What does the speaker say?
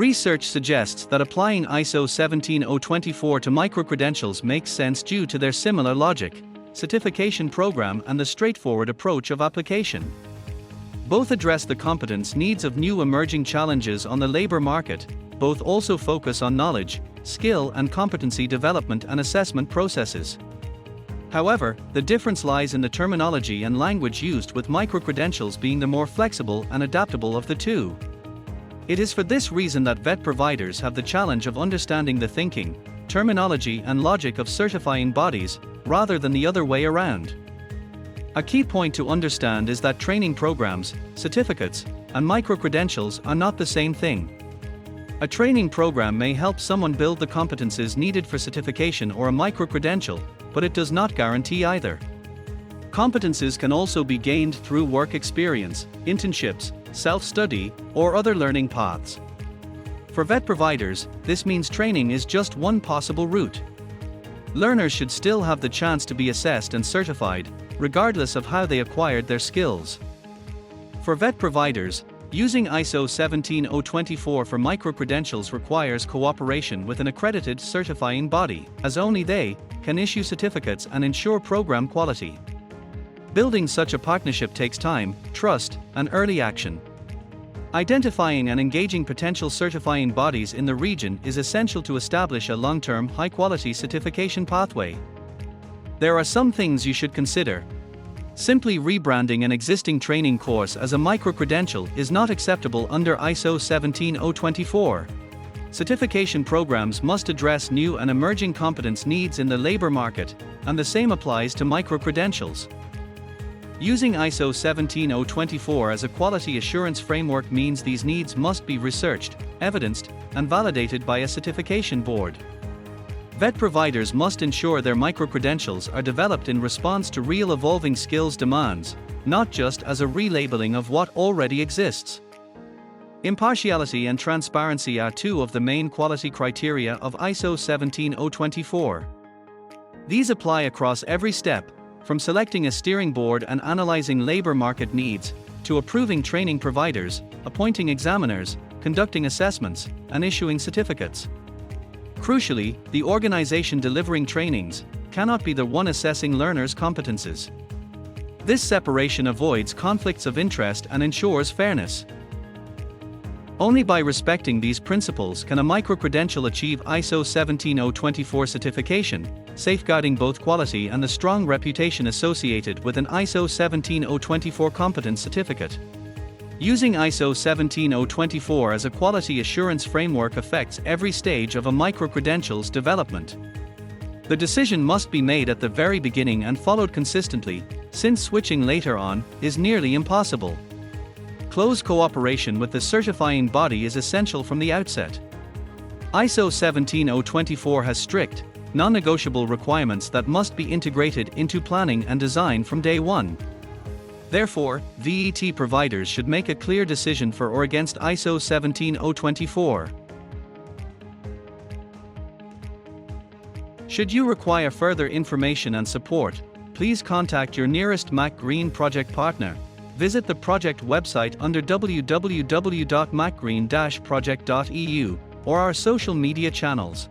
Research suggests that applying ISO 17024 to micro-credentials makes sense due to their similar logic, certification program and the straightforward approach of application. Both address the competence needs of new emerging challenges on the labor market. Both also focus on knowledge, skill and competency development and assessment processes. However, the difference lies in the terminology and language used, with micro-credentials being the more flexible and adaptable of the two. It is for this reason that VET providers have the challenge of understanding the thinking, terminology and logic of certifying bodies, rather than the other way around. A key point to understand is that training programs, certificates, and micro-credentials are not the same thing. A training program may help someone build the competences needed for certification or a micro-credential, but it does not guarantee either. Competences can also be gained through work experience, internships, self-study, or other learning paths. For VET providers, this means training is just one possible route. Learners should still have the chance to be assessed and certified, regardless of how they acquired their skills. For VET providers, using ISO 17024 for micro-credentials requires cooperation with an accredited certifying body, as only they can issue certificates and ensure program quality. Building such a partnership takes time, trust, and early action. Identifying and engaging potential certifying bodies in the region is essential to establish a long-term, high-quality certification pathway. There are some things you should consider. Simply rebranding an existing training course as a micro-credential is not acceptable under ISO 17024. Certification programs must address new and emerging competence needs in the labor market, and the same applies to micro-credentials. Using ISO 17024 as a quality assurance framework means these needs must be researched, evidenced, and validated by a certification board. VET providers must ensure their micro-credentials are developed in response to real evolving skills demands, not just as a relabeling of what already exists. Impartiality and transparency are two of the main quality criteria of ISO 17024. These apply across every step, from selecting a steering board and analyzing labor market needs, to approving training providers, appointing examiners, conducting assessments, and issuing certificates. Crucially, the organization delivering trainings cannot be the one assessing learners' competences. This separation avoids conflicts of interest and ensures fairness. Only by respecting these principles can a micro-credential achieve ISO 17024 certification, safeguarding both quality and the strong reputation associated with an ISO 17024 competence certificate. Using ISO 17024 as a quality assurance framework affects every stage of a micro-credential's development. The decision must be made at the very beginning and followed consistently, since switching later on is nearly impossible. Close cooperation with the certifying body is essential from the outset. ISO 17024 has strict, non-negotiable requirements that must be integrated into planning and design from day one. Therefore, VET providers should make a clear decision for or against ISO 17024. Should you require further information and support, please contact your nearest MacGreen project partner. Visit the project website under www.macgreen-project.eu or our social media channels.